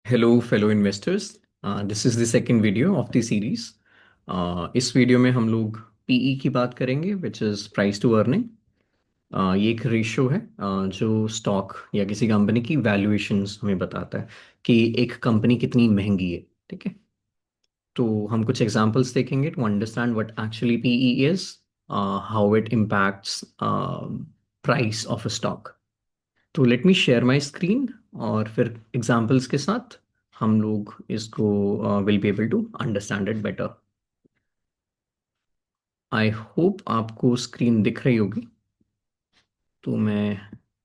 Hello fellow investors. This is the second video of the series. इस video में हम लोग पीई की बात करेंगे which is price to earning. ये एक रेशियो है जो स्टॉक या किसी कंपनी की वैल्यूएशंस हमें बताता है कि एक कंपनी कितनी महंगी है। ठीक है, तो हम कुछ एग्जांपल्स देखेंगे to understand what actually PE is, how it impacts price of a stock. तो let me share my screen और फिर एग्जांपल्स के साथ हम लोग इसको will be able to understand it better. I hope आपको स्क्रीन दिख रही होगी। तो मैं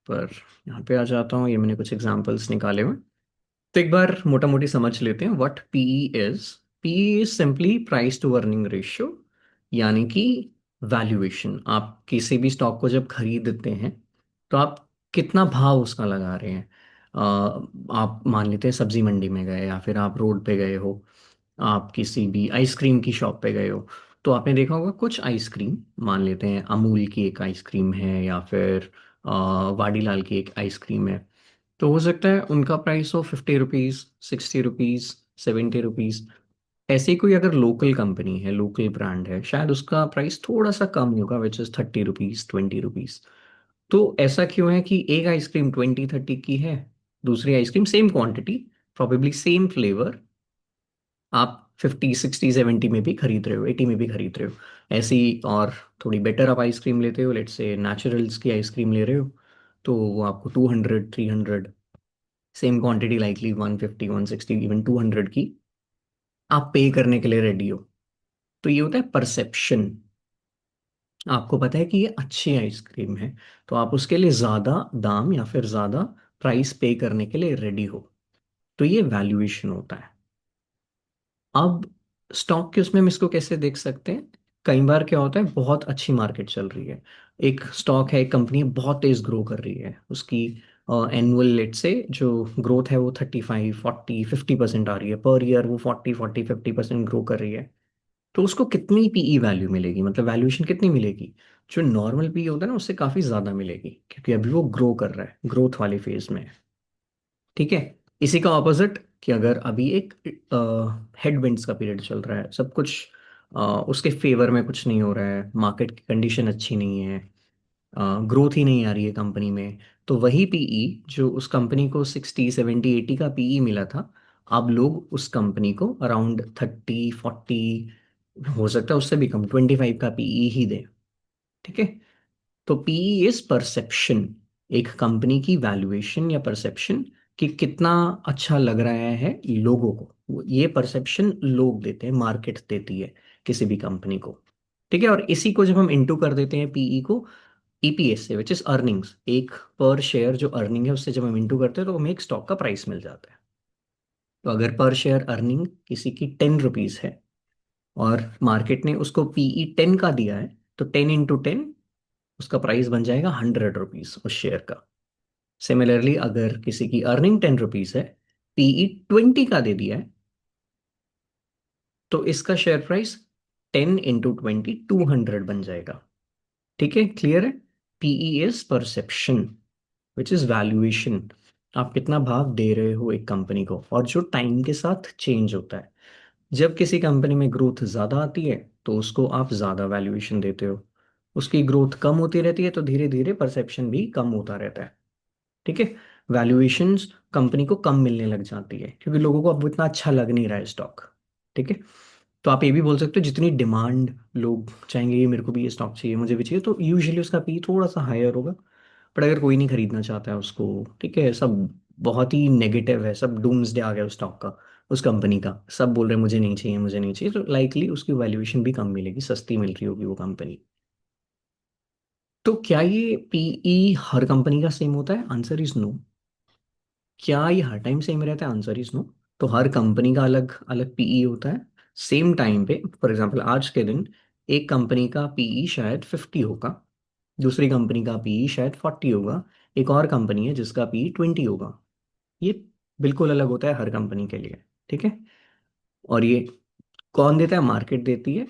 पर यहाँ पे आ जाता हूँ, ये मैंने कुछ एग्जांपल्स निकाले हुए। तो एक बार मोटा मोटी समझ लेते हैं what PE is. PE is simply price to earning ratio, यानी कि वैल्यूएशन। आप किसी भी स्टॉक को जब खरीदते हैं तो आप कितना भाव उसका लगा रहे हैं। आप मान लेते हैं सब्जी मंडी में गए या फिर आप रोड पे गए हो, आप किसी भी आइसक्रीम की शॉप पे गए हो, तो आपने देखा होगा कुछ आइसक्रीम, मान लेते हैं अमूल की एक आइसक्रीम है या फिर वाडीलाल की एक आइसक्रीम है। तो हो सकता है उनका प्राइस हो 50 रुपीज़, 60 रुपीज़, 70 रुपीज़। ऐसे ही कोई अगर लोकल कंपनी है, लोकल ब्रांड है, शायद उसका प्राइस थोड़ा सा कम होगा विच इज़ 30 रुपीज़, 20 रुपीज़। तो ऐसा क्यों है कि एक आइसक्रीम 20-30 की है, दूसरी ice cream same quantity, probably same flavour, आप 50, 60, 70 में भी खरीद रहे हो, 80 में भी खरीद रहे हो। ऐसी और थोड़ी बेटर आप आइसक्रीम लेते हो, लेट्स से नेचुरल्स की आइसक्रीम ले रहे हो, तो वो आपको 200, 300, सेम क्वांटिटी लाइकली 150, 160, इवन 200 की आप पे करने के लिए रेडी हो। तो ये होता है परसेप्शन। आपको पता है कि ये अच्छी आइसक्रीम है, तो आप उसके लिए ज़्यादा दाम या फिर ज़्यादा प्राइस पे करने के लिए रेडी हो। तो ये वैल्यूएशन होता है। अब स्टॉक के उसमें हम इसको कैसे देख सकते हैं? कई बार क्या होता है, बहुत अच्छी मार्केट चल रही है, एक स्टॉक है, एक कंपनी बहुत तेज ग्रो कर रही है, उसकी एनुअल लेट से जो ग्रोथ है वो 35, 40, 50% आ रही है पर ईयर, वो 40, 40, 50% ग्रो कर रही है। तो उसको कितनी पीई वैल्यू मिलेगी, मतलब वैल्यूएशन कितनी मिलेगी? जो नॉर्मल पीई होता है ना, उससे काफ़ी ज़्यादा मिलेगी, क्योंकि अभी वो ग्रो कर रहा है, ग्रोथ वाले फेज में है। ठीक है। इसी का ऑपोजिट कि अगर अभी एक हेडविंड्स का पीरियड चल रहा है, सब कुछ उसके फेवर में कुछ नहीं हो रहा है, मार्केट की कंडीशन अच्छी नहीं है, ग्रोथ ही नहीं आ रही है कंपनी में, तो वही पीई जो उस कंपनी को 60, 70, 80 का पीई मिला था, अब लोग उस कंपनी को अराउंड 30, 40, हो सकता है उससे भी कम, 25 का पीई ही दे। ठीक है। तो पीई इज परसेप्शन, एक कंपनी की वैल्यूएशन या परसेप्शन कि कितना अच्छा लग रहा है लोगों को। ये परसेप्शन लोग देते हैं, मार्केट देती है किसी भी कंपनी को। ठीक है। और इसी को जब हम इंटू कर देते हैं पीई को ईपीएस से, विच इज अर्निंग्स, एक पर शेयर जो अर्निंग है उससे जब हम इंटू करते हैं तो हमें एक स्टॉक का प्राइस मिल जाता है। तो अगर पर शेयर अर्निंग किसी की 10 रुपीज है और मार्केट ने उसको पीई 10 का दिया है, तो 10 × 10, उसका प्राइस बन जाएगा 100 रुपीज उस शेयर का। सिमिलरली अगर किसी की अर्निंग 10 रुपीज है, पीई 20 का दे दिया है, तो इसका शेयर प्राइस 10 × 20, 200 बन जाएगा। ठीक है, क्लियर है? PE is perception which is valuation. आप कितना भाव दे रहे हो एक कंपनी को, और जो टाइम के साथ चेंज होता है। जब किसी कंपनी में ग्रोथ ज़्यादा आती है तो उसको आप ज़्यादा वैल्यूएशन देते हो, उसकी ग्रोथ कम होती रहती है तो धीरे धीरे परसेप्शन भी कम होता रहता है। ठीक है। वैल्यूएशंस कंपनी को कम मिलने लग जाती है क्योंकि लोगों को अब इतना अच्छा लग नहीं रहा है स्टॉक। ठीक है। तो आप ये भी बोल सकते हो जितनी डिमांड, लोग चाहेंगे ये मेरे को भी ये स्टॉक चाहिए, मुझे भी चाहिए, तो यूजुअली उसका पी थोड़ा सा हायर होगा। बट अगर कोई नहीं खरीदना चाहता है उसको, ठीक है, सब बहुत ही नेगेटिव है, सब डूम्सडे आ गया उस स्टॉक का, उस कंपनी का, सब बोल रहे हैं मुझे नहीं चाहिए, मुझे नहीं चाहिए, तो लाइकली उसकी वैल्यूएशन भी कम मिलेगी, सस्ती मिल रही होगी वो कंपनी। तो क्या ये पीई हर कंपनी का सेम होता है? Answer is no. क्या ये हर टाइम सेम रहता है? Answer is no. तो हर कंपनी का अलग अलग पीई होता है। सेम टाइम पे, फॉर एग्जांपल आज के दिन एक कंपनी का पीई शायद 50 होगा, दूसरी कंपनी का पीई शायद 40 होगा, एक और कंपनी है जिसका पीई 20 होगा। ये बिल्कुल अलग होता है हर कंपनी के लिए। ठीक है। और ये कौन देता है? मार्केट देती है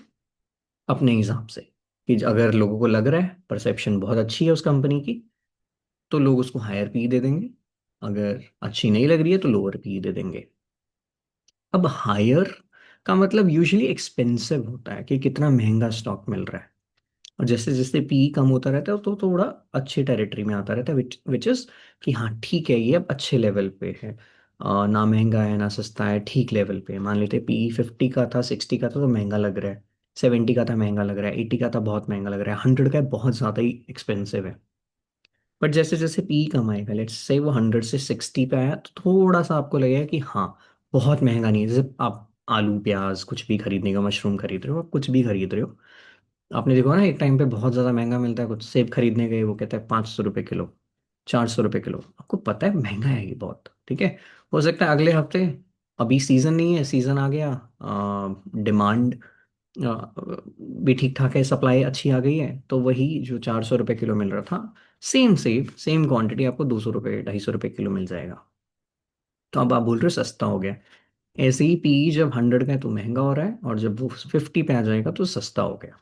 अपने हिसाब से, कि अगर लोगों को लग रहा है परसेप्शन बहुत अच्छी है उस कंपनी की, तो लोग उसको हायर पी दे देंगे, अगर अच्छी नहीं लग रही है तो लोअर पी दे देंगे। अब हायर का मतलब यूजुअली एक्सपेंसिव होता है, कि कितना महंगा स्टॉक मिल रहा है। और जैसे जैसे पी कम होता रहता है तो थोड़ा अच्छे टेरिटरी में आता रहता है, विच इज कि हाँ ठीक है, ये अब अच्छे लेवल पे है। ना महंगा है ना सस्ता है, ठीक लेवल पे है। मान लेते पी 50 का था, 60 का था तो महंगा लग रहा है, 70 का था महंगा लग रहा है, 80 का था बहुत महंगा लग रहा है, 100 का है बहुत ज़्यादा ही एक्सपेंसिव है। बट जैसे जैसे पी कम आएगा, लेट्स से वो 100 से 60 पे आया, तो थोड़ा सा आपको लगेगा कि हाँ बहुत महंगा नहीं है। जैसे आप आलू प्याज कुछ भी खरीदने का, मशरूम खरीद रहे हो, आप कुछ भी खरीद रहे हो, आपने देखा ना एक टाइम पे बहुत ज़्यादा महंगा मिलता है। कुछ सेब खरीदने गए, वो कहता है 500 रुपये किलो, 400 रुपये किलो। आपको पता है महंगा है ये बहुत, ठीक है। हो सकता है अगले हफ्ते, अभी सीज़न नहीं है, सीज़न आ गया, डिमांड भी ठीक ठाक है, सप्लाई अच्छी आ गई है, तो वही जो 400 रुपये किलो मिल रहा था, सेम सेब सेम क्वांटिटी आपको 200 रुपये 250 रुपये किलो मिल जाएगा। तो अब आप बोल रहे हो सस्ता हो गया। ऐसे ही पी जब 100 का है तो महंगा हो रहा है, और जब वो 50 पे आ जाएगा तो सस्ता हो गया।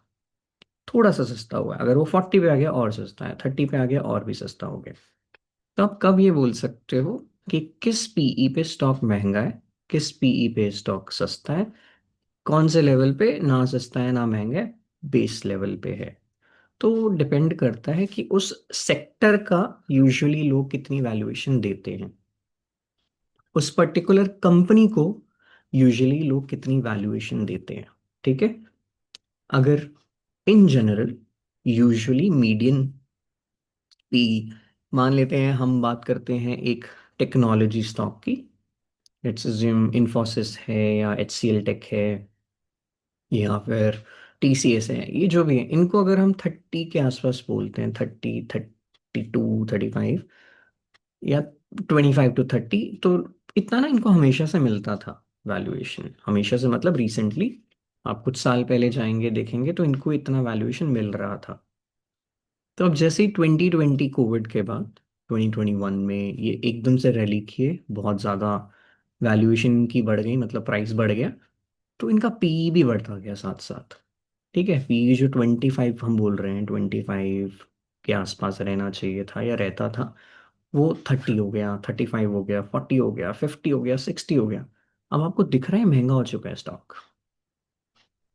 थोड़ा सा सस्ता हुआ है। अगर वो 40 पे आ गया और सस्ता है, 30 पे आ गया और भी सस्ता हो गया। तो आप कब ये बोल सकते हो कि किस पीई पे स्टॉक महंगा है, किस पीई पे स्टॉक सस्ता है, कौन से लेवल पे ना सस्ता है ना महंगा है, बेस लेवल पे है। तो डिपेंड करता है कि उस सेक्टर का यूजुअली लोग कितनी वैल्यूएशन देते हैं, उस पर्टिकुलर कंपनी को यूजुअली लोग कितनी वैल्यूएशन देते हैं, ठीक है। अगर in general usually median P, मान लेते हैं हम बात करते हैं एक टेक्नोलॉजी स्टॉक की, लेट्स अज्यूम इन्फोसिस है या HCL टेक है या फिर TCS है, ये जो भी है, इनको अगर हम 30 के आसपास बोलते हैं, 30, 32, 35 या 25 to 30, तो इतना ना इनको हमेशा से मिलता था वैल्यूएशन। हमेशा से मतलब रिसेंटली, आप कुछ साल पहले जाएंगे देखेंगे तो इनको इतना वैल्यूएशन मिल रहा था। तो अब जैसे ही 2020 कोविड के बाद 2021 में ये एकदम से रैली किए, बहुत ज़्यादा वैल्यूएशन की बढ़ गई, मतलब प्राइस बढ़ गया, तो इनका पी भी बढ़ता गया साथ साथ। ठीक है, पी जो 25 हम बोल रहे हैं, 25 के आसपास रहना चाहिए था या रहता था, वो 30 हो गया, 35 हो गया, 40 हो गया, 50 हो गया, 60 हो गया। अब आपको दिख रहा है महंगा हो चुका है स्टॉक,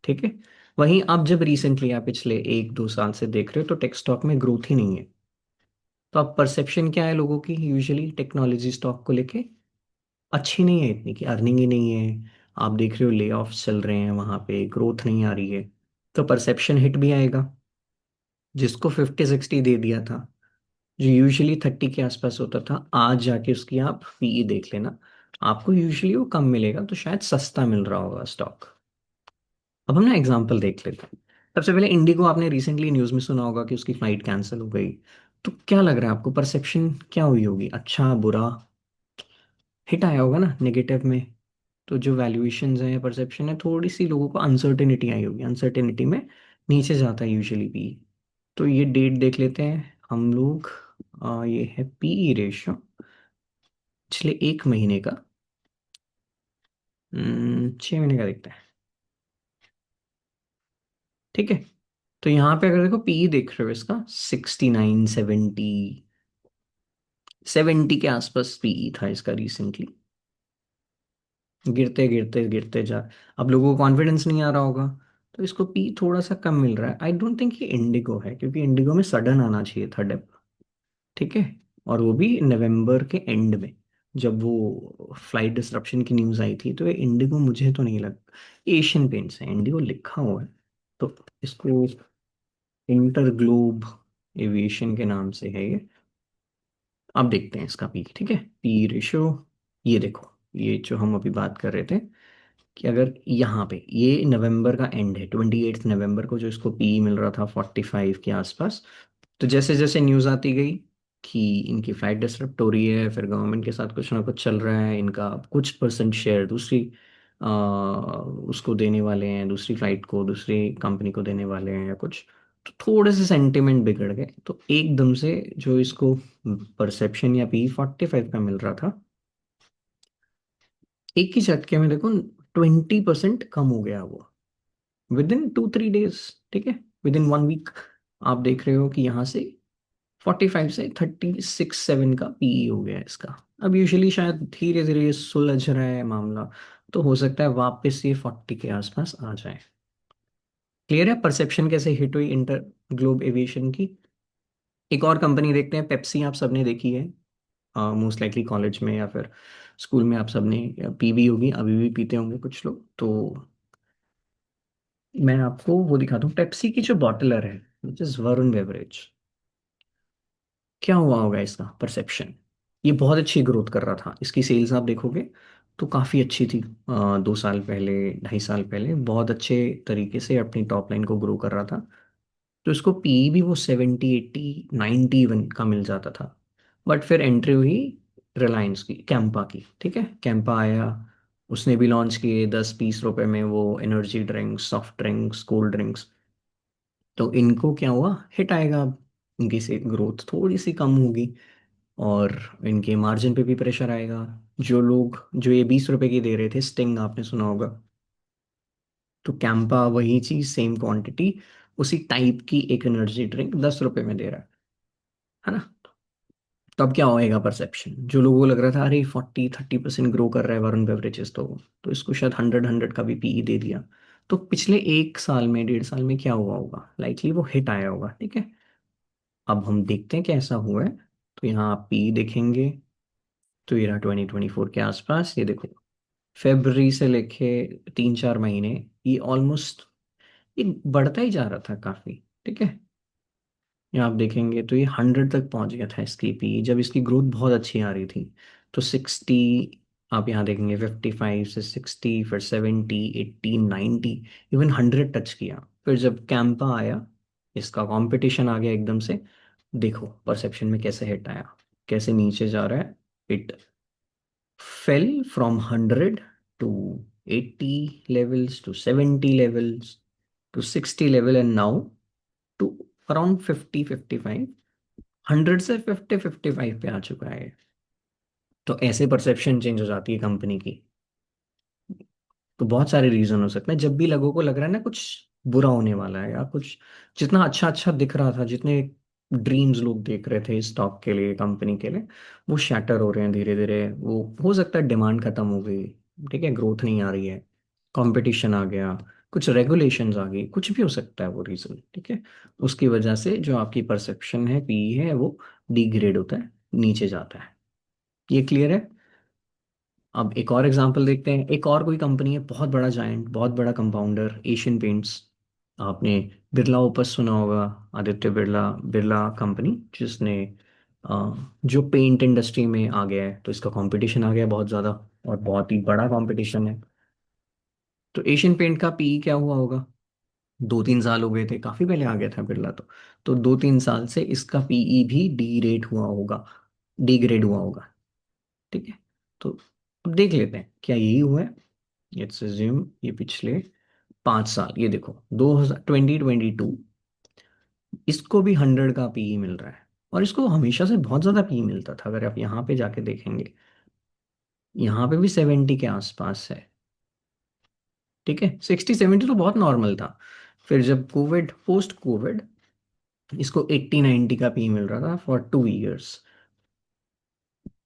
ठीक है। वहीं आप जब रिसेंटली आप पिछले 1-2 साल से देख रहे हो तो टेक स्टॉक में ग्रोथ ही नहीं है। तो अब परसेप्शन क्या है लोगों की यूजुअली टेक्नोलॉजी स्टॉक को लेके, अच्छी नहीं है इतनी, की अर्निंग ही नहीं है। आप देख रहे हो ले ऑफ चल रहे हैं, वहां पे ग्रोथ नहीं आ रही है, तो परसेप्शन हिट भी आएगा। जिसको 50-60 दे दिया था, जो यूजुअली 30 के आसपास होता था, आज जाके उसकी आप पीई देख लेना, आपको यूजुअली वो कम मिलेगा, तो शायद सस्ता मिल रहा होगा स्टॉक। अब हम ना एग्जांपल देख लेते हैं। सबसे पहले इंडिगो, आपने रिसेंटली न्यूज़ में सुना होगा कि उसकी फ्लाइट कैंसिल हो गई। तो क्या लग रहा है आपको, परसेप्शन क्या हुई होगी, अच्छा बुरा, हिट आया होगा ना नेगेटिव में। तो जो वैल्यूएशंस हैं, परसेप्शन है, थोड़ी सी लोगों को अनसर्टेनिटी आई होगी, अनसर्टेनिटी में नीचे जाता है यूजुअली पी। तो ये डेट देख लेते हैं हम लोग। ये है पी रेशियो पिछले 1 महीने का, 6 महीने का देखते हैं, ठीक है। तो यहाँ पे अगर देखो पी देख रहे हो इसका 69, 70 के आसपास पीई था इसका रिसेंटली। गिरते गिरते गिरते जा, अब लोगों को कॉन्फिडेंस नहीं आ रहा होगा, तो इसको पी थोड़ा सा कम मिल रहा है। आई डोंट थिंक ये इंडिगो है, क्योंकि इंडिगो में सडन आना चाहिए था डिप, ठीक है। और वो भी नवंबर के एंड में, जब वो फ्लाइट डिसरप्शन की न्यूज़ आई थी। तो ये इंडिगो मुझे तो नहीं लग, एशियन पेंट्स है, इंडिगो लिखा हुआ है, तो इसको इंटर ग्लोब एविएशन के नाम से है ये। अब देखते हैं इसका पी, ठीक है, पी रेशियो। ये देखो, ये जो हम अभी बात कर रहे थे, कि अगर यहाँ पे ये नवंबर का एंड है, 28 नवंबर को जो इसको पी मिल रहा था 45 के आसपास। तो जैसे जैसे न्यूज़ आती गई कि इनकी फ्लाइट डिसरप्ट हो रही है, फिर गवर्नमेंट के साथ कुछ ना कुछ चल रहा है, इनका कुछ परसेंट शेयर दूसरी उसको देने वाले हैं, दूसरी फ्लाइट को दूसरी कंपनी को देने वाले हैं या कुछ, तो थोड़े से सेंटिमेंट बिगड़ गए। तो एकदम से जो इसको परसेप्शन या P45 का मिल रहा था, एक ही झटके में देखो 20% कम हो गया वो, विद इन 2-3 डेज, ठीक है, विद इन 1 वीक। आप देख रहे हो कि यहाँ से 45 से 36-7 का पीई हो गया है इसका। अब यूजुअली शायद धीरे धीरे ये सुलझ रहा है मामला, तो हो सकता है वापस ये 40 के आसपास आ जाए। क्लियर है परसेप्शन कैसे हिट हुई इंटर ग्लोब एविएशन की। एक और कंपनी देखते हैं, पेप्सी, आप सबने देखी है मोस्ट लाइकली कॉलेज में या फिर स्कूल में, आप सबने पी भी होगी, अभी भी पीते होंगे कुछ लोग तो। मैं आपको वो दिखाता हूँ, पेप्सी की जो बॉटलर है विच इज वरुण बेवरेज। क्या हुआ होगा इसका परसेप्शन। ये बहुत अच्छी ग्रोथ कर रहा था, इसकी सेल्स आप देखोगे तो काफ़ी अच्छी थी। 2 साल पहले, 2.5 साल पहले बहुत अच्छे तरीके से अपनी टॉप लाइन को ग्रो कर रहा था। तो इसको पी भी वो 70, 80, 90 का मिल जाता था। बट फिर एंट्री हुई रिलायंस की, कैंपा की, ठीक है, कैंपा आया। उसने भी लॉन्च किए 10-20 रुपए में वो energy drinks, soft drinks, cold drinks. तो इनको क्या हुआ, हिट आएगा अब। इनकी से ग्रोथ थोड़ी सी कम होगी और इनके मार्जिन पे भी प्रेशर आएगा। जो लोग जो ये 20 रुपए की दे रहे थे, स्टिंग आपने सुना होगा, तो कैंपा वही चीज सेम क्वांटिटी उसी टाइप की एक एनर्जी ड्रिंक 10 रुपए में दे रहा है ना। तो अब क्या होएगा परसेप्शन, जो लोगों को लग रहा था अरे 40-30% ग्रो कर रहा है वरुण बेवरेजेस, तो इसको शायद 100 का भी पीई दे दिया। तो पिछले 1 साल में, 1.5 साल में क्या हुआ होगा, लाइकली वो हिट आया होगा, ठीक है। अब हम देखते हैं कैसा हुआ है। तो यहाँ आप पी देखेंगे तो ये रहा 2024 के आसपास, ये देखो फेब्रुवरी से लेके 3-4 महीने ये ऑलमोस्ट ये बढ़ता ही जा रहा था काफी, ठीक है। यहाँ आप देखेंगे तो ये 100 तक पहुंच गया था इसकी पी, जब इसकी ग्रोथ बहुत अच्छी आ रही थी। तो 60, आप यहाँ देखेंगे 55 से 60, फिर 70, 80, 90, इवन 100 टच किया। फिर जब कैंपा आया, इसका कंपटीशन आ गया एकदम से, देखो परसेप्शन में कैसे हिट आया, कैसे नीचे जा रहा है। It fell from 100 to 80 levels to 70 levels to 60 level and now to around 50-55, 100 से 50-55 पे आ चुका है। तो ऐसे परसेप्शन चेंज हो जाती है कंपनी की। तो बहुत सारे रीजन हो सकते हैं, जब भी लोगों को लग रहा है ना कुछ बुरा होने वाला है या कुछ, जितना अच्छा अच्छा दिख रहा था, जितने ड्रीम्स लोग देख रहे थे स्टॉक के लिए, कंपनी के लिए, वो शैटर हो रहे हैं धीरे धीरे। वो हो सकता है डिमांड खत्म हो गई, ठीक है, ग्रोथ नहीं आ रही है, कंपटीशन आ गया, कुछ रेगुलेशंस आ गई, कुछ भी हो सकता है वो रीजन, ठीक है। उसकी वजह से जो आपकी परसेप्शन है पी है वो डिग्रेड होता है, नीचे जाता है। ये क्लियर है। अब एक और एग्जांपल देखते हैं, एक और कोई कंपनी है, बहुत बड़ा जायंट, बहुत बड़ा कंपाउंडर, एशियन पेंट्स। आपने बिरला ओपस सुना होगा, आदित्य बिरला, बिरला कंपनी, जिसने जो पेंट इंडस्ट्री में आ गया है, तो इसका कंपटीशन आ गया बहुत ज़्यादा, और बहुत ही बड़ा कंपटीशन है। तो एशियन पेंट का पी क्या हुआ होगा, 2-3 साल हो गए थे, काफ़ी पहले आ गया था बिरला तो 2-3 साल से इसका पीई भी डी रेट हुआ होगा, डिग्रेड हुआ होगा, ठीक है। तो अब देख लेते हैं क्या यही हुआ है। लेट्स अज्यूम ये पिछले 5 साल, ये देखो 2022, इसको भी 100 का पीई मिल रहा है, और इसको हमेशा से बहुत ज़्यादा पीई मिलता था। अगर आप यहाँ पे जाके देखेंगे, यहाँ पे भी 70 के आसपास है, ठीक है। 60-70 तो बहुत नॉर्मल था। फिर जब कोविड, पोस्ट कोविड, इसको 80-90 का पी मिल रहा था फॉर 2 इयर्स।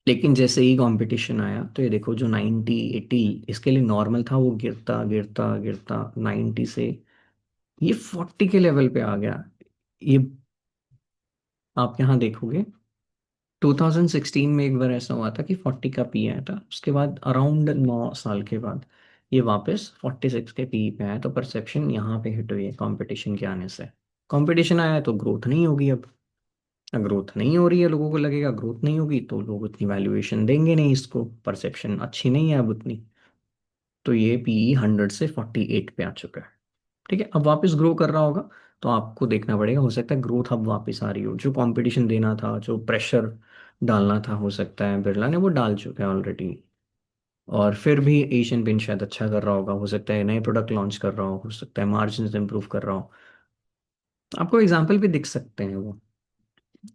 लेकिन जैसे ही कंपटीशन आया तो ये देखो, जो 90-80 इसके लिए नॉर्मल था, वो गिरता गिरता गिरता 90 से ये 40 के लेवल पे आ गया। ये आप यहाँ देखोगे 2016 में एक बार ऐसा हुआ था कि 40 का पी आया था, उसके बाद अराउंड 9 साल के बाद ये वापस 46 के पी पे आया। तो परसेप्शन यहाँ पे हिट हुई है कंपटीशन के आने से। कंपटीशन आया तो ग्रोथ नहीं होगी अब। ग्रोथ नहीं हो रही है, लोगों को लगेगा ग्रोथ नहीं होगी तो लोग उतनी वैल्यूएशन देंगे नहीं इसको, परसेप्शन अच्छी नहीं है अब उतनी। तो ये पीई 100 से 48 पे आ चुका है, ठीक है। अब वापस ग्रो कर रहा होगा, तो आपको देखना पड़ेगा, हो सकता है ग्रोथ अब वापस आ रही हो, जो कंपटीशन देना था, जो प्रेशर डालना था, हो सकता है बिरला ने वो डाल चुका है ऑलरेडी। और फिर भी एशियन पेंट शायद अच्छा कर रहा होगा, हो सकता है नए प्रोडक्ट लॉन्च कर रहा हो सकता है मार्जिन इंप्रूव कर रहा हो। आपको एग्जाम्पल भी दिख सकते हैं वो।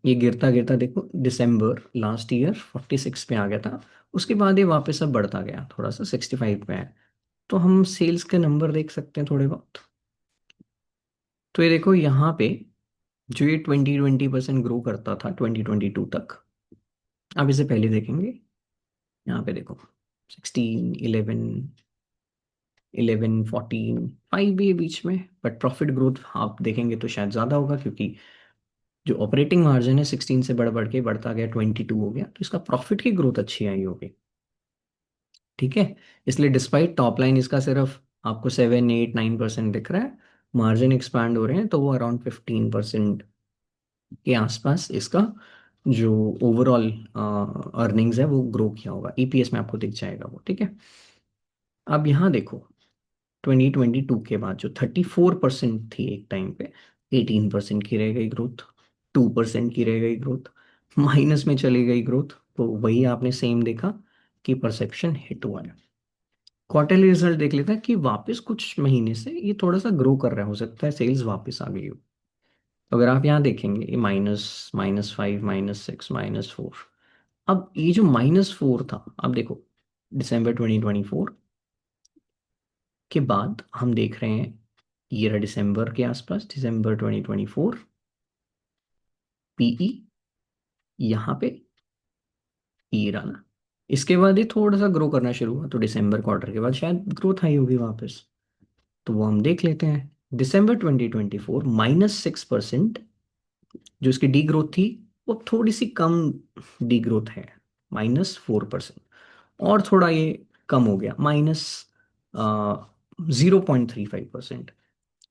ये गिरता गिरता देखो, दिसंबर लास्ट ईयर 46 पे आ गया था, उसके बाद ये वापस अब बढ़ता गया, थोड़ा सा 65 पे है। तो हम सेल्स के नंबर देख सकते हैं थोड़े बहुत। तो ये देखो यहाँ पे, जो ये 20% ग्रो करता था 2022 तक, आप इसे पहले देखेंगे, यहाँ पे देखो 16, 11, 11, 14, 5 भी है बीच में, बट प्रॉफिट ग्रोथ आप देखेंगे तो शायद ज़्यादा होगा, क्योंकि जो ऑपरेटिंग मार्जिन है 16 से बढ़ बढ़ के बढ़ता गया 22 हो गया, तो इसका प्रॉफिट की ग्रोथ अच्छी आई होगी। ठीक है। इसलिए डिस्पाइट टॉप लाइन इसका सिर्फ आपको 7, 8, 9% दिख रहा है, मार्जिन एक्सपैंड हो रहे हैं, तो वो अराउंड 15% के आसपास इसका जो ओवरऑल अर्निंग्स है वो ग्रो किया होगा, ईपीएस में आपको दिख जाएगा वो। ठीक है। अब यहाँ देखो 2022 के बाद जो 34% थी एक टाइम पे, 18% की रह गई ग्रोथ, 2% की रह गई ग्रोथ, माइनस में चली गई ग्रोथ। तो वही आपने सेम देखा कि परसेप्शन हिट हुआ है। क्वार्टरली रिजल्ट देख लेते हैं कि वापस कुछ महीने से ये थोड़ा सा ग्रो कर रहा है, हो सकता है सेल्स वापस आ गई हो। अगर आप यहाँ देखेंगे ये माइनस, -5, -6, -4। अब ये जो -4 था, अब देखो दिसंबर 2024 के बाद हम देख रहे हैं, ये रहा दिसंबर के आसपास, दिसंबर 2024, पीई यहाँ पे, ये रहा ना। इसके बाद ये थोड़ा सा ग्रो करना शुरू हुआ, तो दिसंबर क्वार्टर के बाद शायद ग्रोथ आई होगी वापस। तो वो हम देख लेते हैं। दिसंबर 2024 -6%, जो इसकी डी ग्रोथ थी वो थोड़ी सी कम डी ग्रोथ है, -4%। और थोड़ा ये कम हो गया, -0.35%।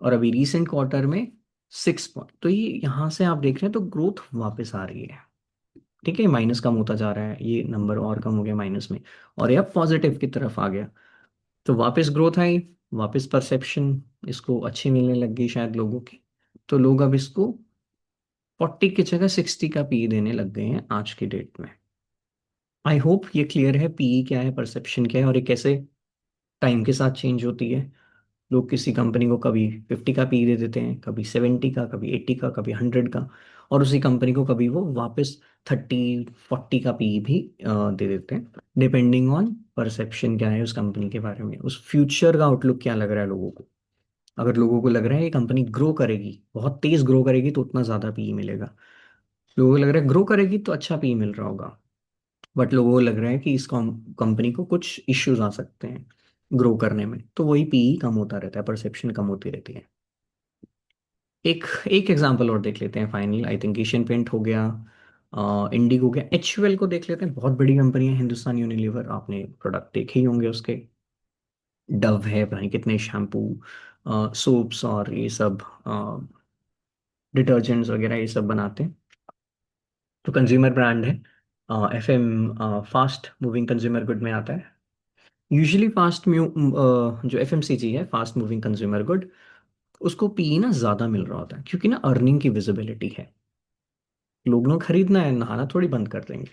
और अभी रिसेंट क्वार्टर में 6 पॉइंट। तो ये यहाँ से आप देख रहे हैं तो ग्रोथ वापस आ रही है। ठीक है, माइनस कम होता जा रहा है, ये नंबर और कम हो गया माइनस में, और ये अब पॉजिटिव की तरफ आ गया। तो वापस ग्रोथ आई, वापस परसेप्शन इसको अच्छी मिलने लग गई शायद लोगों की। तो लोग अब इसको 40 की जगह 60 का पी देने लग गए हैं आज की डेट में। आई होप ये क्लियर है पीई क्या है, परसेप्शन क्या है, और ये कैसे टाइम के साथ चेंज होती है। लोग किसी कंपनी को कभी 50 का पी दे देते हैं, कभी 70 का, कभी 80 का, कभी 100 का, और उसी कंपनी को कभी वो वापस 30, 40 का पी भी दे देते हैं, डिपेंडिंग ऑन परसेप्शन क्या है उस कंपनी के बारे में, उस फ्यूचर का आउटलुक क्या लग रहा है लोगों को। अगर लोगों को लग रहा है ये कंपनी ग्रो करेगी, बहुत तेज ग्रो करेगी, तो उतना ज़्यादा पी मिलेगा। लोगों को लग रहा है ग्रो करेगी तो अच्छा पी मिल रहा होगा, बट लोगों को लग रहा है कि इस कंपनी को कुछ इश्यूज आ सकते हैं ग्रो करने में, तो वही पीई कम होता रहता है, परसेप्शन कम होती रहती है। एक एक एग्जांपल और देख लेते हैं finally. I think Asian Paint हो गया, इंडिगो हो गया, एचयूएल को देख लेते हैं। बहुत बड़ी कंपनी है, हिंदुस्तान यूनिलीवर, आपने प्रोडक्ट देखे ही होंगे उसके। डव है, पता नहीं कितने शैम्पू, सोप्स और ये सब डिटर्जेंट्स वगैरह ये सब बनाते हैं। तो कंज्यूमर ब्रांड है, FM, fast moving consumer good में आता है। यूजुअली जो एफएमसीजी है, फास्ट मूविंग कंज्यूमर गुड, उसको पी ना ज़्यादा मिल रहा होता है, क्योंकि ना अर्निंग की विजिबिलिटी है। लोग खरीदना है, नहाना थोड़ी बंद कर देंगे।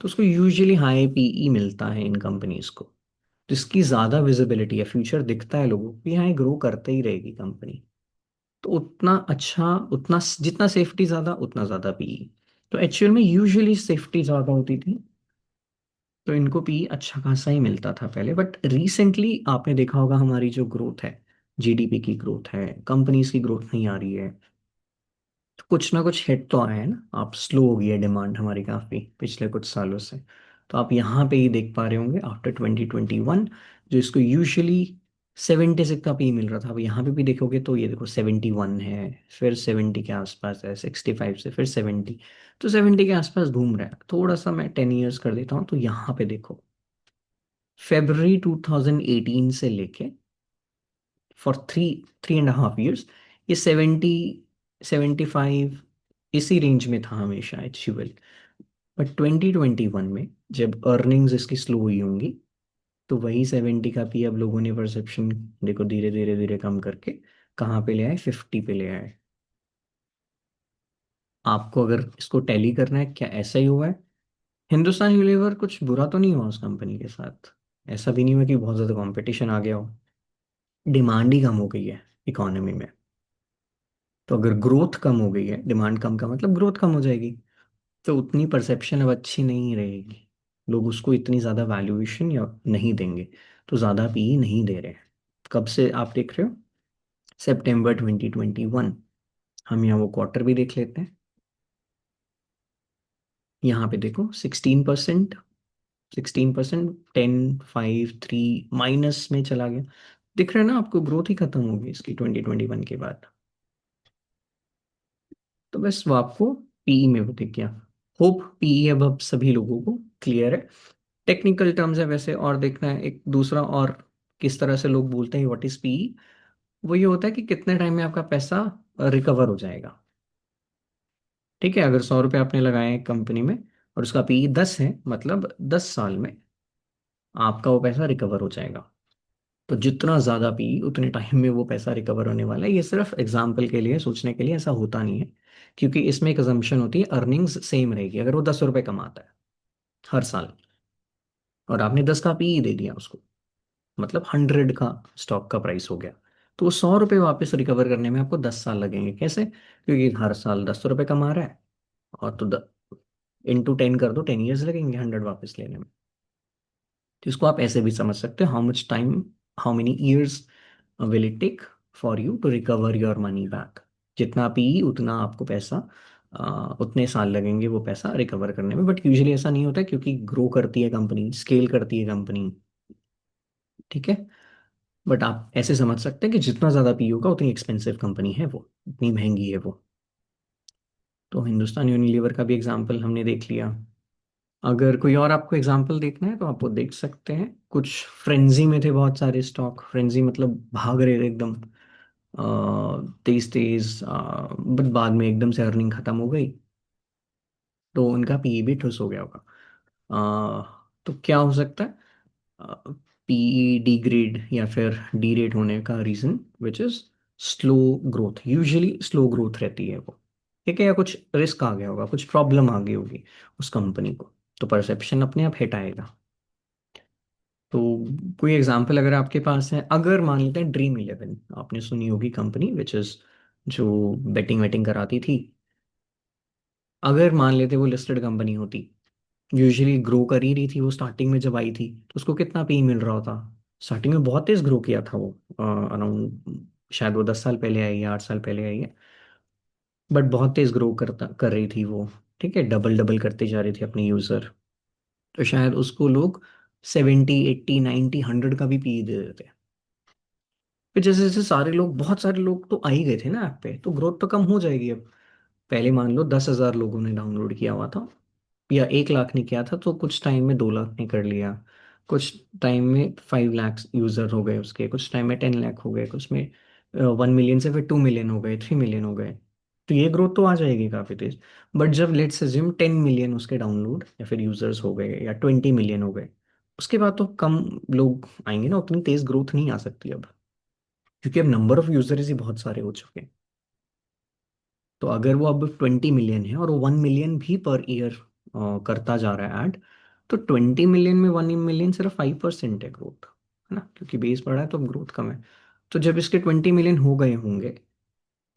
तो उसको यूजुअली हाई पीई मिलता है इन कंपनीज को। तो इसकी ज़्यादा विजिबिलिटी है, फ्यूचर दिखता है लोगों को, यहाँ ग्रो करते ही रहेगी कंपनी। तो उतना अच्छा, उतना जितना सेफ्टी ज़्यादा उतना ज़्यादा पीई। तो एक्चुअल में यूजुअली सेफ्टी ज़्यादा होती थी, तो इनको पी अच्छा खासा ही मिलता था पहले। बट रिसेंटली आपने देखा होगा हमारी जो ग्रोथ है, जीडीपी की ग्रोथ है, कंपनीज की ग्रोथ नहीं आ रही है, तो कुछ ना कुछ हिट तो आया है ना। आप स्लो हो गई है डिमांड हमारी काफ़ी पिछले कुछ सालों से। तो आप यहाँ पे ही देख पा रहे होंगे आफ्टर 2021, जो इसको यूजुअली 76 का पी मिल रहा था, अब यहाँ पे भी देखोगे तो ये देखो 71 है, फिर 70 के आसपास है, 65 से फिर 70। तो 70 के आसपास घूम रहा है। थोड़ा सा मैं 10 ईयर्स कर देता हूँ, तो यहाँ पे देखो फेब्रवरी 2018 से लेके फॉर 3.5 ईयर्स ये 70, 75 इसी रेंज में था हमेशा एचयूएल। बट 2021 में जब अर्निंग्स इसकी स्लो हुई होंगी, तो वही 70 का पी अब लोगों ने परसेप्शन देखो धीरे धीरे धीरे कम करके कहाँ पे ले आए, 50 पे ले आए। आपको अगर इसको टैली करना है, क्या ऐसा ही हुआ है? हिंदुस्तान यूनिलीवर कुछ बुरा तो नहीं हुआ उस कंपनी के साथ, ऐसा भी नहीं हुआ कि बहुत ज़्यादा कंपटीशन आ गया हो। डिमांड ही कम हो गई है इकोनॉमी में। तो अगर ग्रोथ कम हो गई है, डिमांड कम का मतलब ग्रोथ कम हो जाएगी, तो उतनी परसेप्शन अब अच्छी नहीं रहेगी। लोग उसको इतनी ज़्यादा वैल्यूएशन या नहीं देंगे, तो ज़्यादा पी नहीं दे रहे हैं। कब से आप देख रहे हो? सितंबर 2021। हम यहाँ वो क्वार्टर भी देख लेते हैं। यहाँ पे देखो 16%, 16%, 10, 5, 3 माइनस में चला गया। दिख रहा है ना आपको, ग्रोथ ही खत्म होगी इसकी 2021 के बाद। तो बस वो आपको पीई में वो दिख गया। होप पीई अब सभी लोगों को क्लियर है। टेक्निकल टर्म्स है वैसे, और देखना है एक दूसरा, और किस तरह से लोग बोलते हैं व्हाट इज पीई। वो ये होता है कि कितने टाइम में आपका पैसा रिकवर हो जाएगा। ठीक है, अगर 100 रुपये आपने लगाए हैं कंपनी में और उसका पीई 10 है, मतलब 10 साल में आपका वो पैसा रिकवर हो जाएगा। तो जितना ज़्यादा पीई उतने टाइम में वो पैसा रिकवर होने वाला है। ये सिर्फ एग्जाम्पल के लिए, सोचने के लिए, ऐसा होता नहीं है। क्योंकि इसमें एक अजम्पशन होती है अर्निंग्स सेम रहेगी। अगर वो 10 रुपये कमाता है हर साल और आपने 10 का पीई दे दिया उसको, मतलब 100 का स्टॉक का प्राइस हो गया, तो वो 100 रुपये वापस रिकवर करने में आपको 10 साल लगेंगे। कैसे? क्योंकि हर साल 10 रुपये कमा रहा है, और तो इंटू 10 कर दो, 10 ईयर्स लगेंगे 100 वापस लेने में। तो इसको आप ऐसे भी समझ सकते हो, how much time, how many years will it take for you to recover your money back. जितना पी उतना आपको पैसा, उतने साल लगेंगे वो पैसा रिकवर करने में। बट यूजुअली ऐसा नहीं होता है, क्योंकि ग्रो करती है कंपनी, स्केल करती है कंपनी। ठीक है। बट आप ऐसे समझ सकते हैं कि जितना ज़्यादा पी होगा उतनी एक्सपेंसिव कंपनी है वो, उतनी महंगी है वो। तो हिंदुस्तान यूनिलीवर का भी एग्जाम्पल हमने देख लिया। अगर कोई और आपको एग्जाम्पल देखना है तो आप वो देख सकते हैं। कुछ फ्रेंजी में थे बहुत सारे स्टॉक, फ्रेंजी मतलब भाग रहे थे एकदम तेज तेज, बट बाद में एकदम से अर्निंग खत्म हो गई, तो उनका पीई भी ठुस हो गया होगा। तो क्या हो सकता है? पीई डी ग्रेड या फिर डी रेट होने का reason which is slow growth, usually slow growth रहती है वो। ठीक है, या कुछ रिस्क आ गया होगा, कुछ प्रॉब्लम आ गई होगी उस कंपनी को, तो परसेप्शन अपने आप हिट आएगा। तो कोई एग्जांपल अगर आपके पास है, अगर मान लेते हैं ड्रीम इलेवन, आपने सुनी होगी कंपनी विच इज जो बेटिंग वेटिंग कराती थी। अगर मान लेते वो लिस्टेड कंपनी होती, यूजुअली ग्रो कर ही रही थी वो, स्टार्टिंग में जब आई थी तो उसको कितना पी मिल रहा होता? स्टार्टिंग में बहुत तेज ग्रो किया था वो, अराउंड, शायद वो 10 साल पहले आई है, 8 साल पहले आई है। बट बहुत तेज ग्रो कर रही थी वो। ठीक है, डबल डबल करते जा रही थी अपने यूजर। तो शायद उसको लोग 70 80 90 100 का भी पी दे देते। फिर जैसे जैसे सारे लोग, बहुत सारे लोग तो आ ही गए थे ना ऐप पे, तो ग्रोथ तो कम हो जाएगी अब। पहले मान लो 10,000 लोगों ने डाउनलोड किया हुआ था, या 1 लाख ने किया था, तो कुछ टाइम में 2 लाख ने कर लिया, कुछ टाइम में 5 लाख यूजर हो गए उसके, कुछ टाइम में 10 लाख हो गए, कुछ में 1 मिलियन से फिर 2 मिलियन हो गए, 3 मिलियन हो गए। तो ये ग्रोथ तो आ जाएगी काफी तेज। बट जब लेट्स अज्यूम 10 मिलियन उसके डाउनलोड या फिर यूजर्स हो गए, या 20 मिलियन हो गए, उसके बाद तो कम लोग आएंगे ना, उतनी तेज ग्रोथ नहीं आ सकती अब, क्योंकि अब नंबर ऑफ यूजर्स ही बहुत सारे हो चुके हैं। तो अगर वो अब 20 मिलियन है और वो 1 मिलियन भी पर ईयर करता जा रहा है ऐड, तो 20 मिलियन में 1 मिलियन सिर्फ 5% है ग्रोथ, है ना, क्योंकि बेस बढ़ा है तो अब ग्रोथ कम है। तो जब इसके 20 मिलियन हो गए होंगे,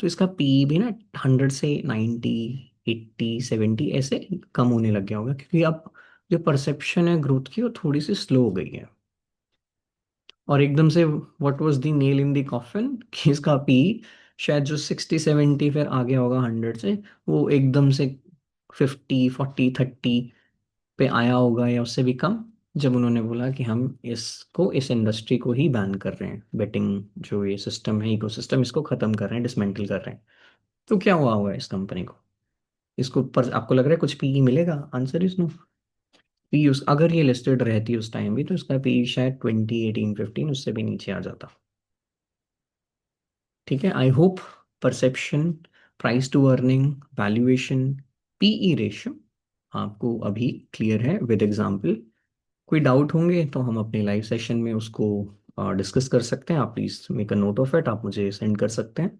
तो इसका पी भी ना 100 से 90, 80, 70 ऐसे कम होने लग गया होगा, क्योंकि अब जो परसेप्शन है ग्रोथ की वो थोड़ी सी स्लो हो गई है। और एकदम से what was the nail in the coffin कि इसका पी शायद जो 60 70 फिर आ गया होगा 100 से, वो एकदम से 50 40 30 पे आया होगा, या उससे भी कम, जब उन्होंने बोला कि हम इसको, इस इंडस्ट्री को ही बैन कर रहे हैं, बेटिंग जो ये सिस्टम है, इकोसिस्टम, इसको खत्म कर रहे हैं, डिसमेंटल कर रहे हैं। तो क्या हुआ होगा इस कंपनी को? इसको पर आपको लग रहा है कुछ पी मिलेगा? Answer is no. पी उस, अगर ये लिस्टेड रहती उस टाइम भी, तो इसका पी शायद 20 18 15, उससे भी नीचे आ जाता। ठीक है, I hope perception, price to earning, valuation, PE ratio आपको अभी क्लियर है विद एग्जांपल। कोई डाउट होंगे तो हम अपने लाइव सेशन में उसको डिस्कस कर सकते हैं। आप please make a note of it, आप मुझे सेंड कर सकते हैं।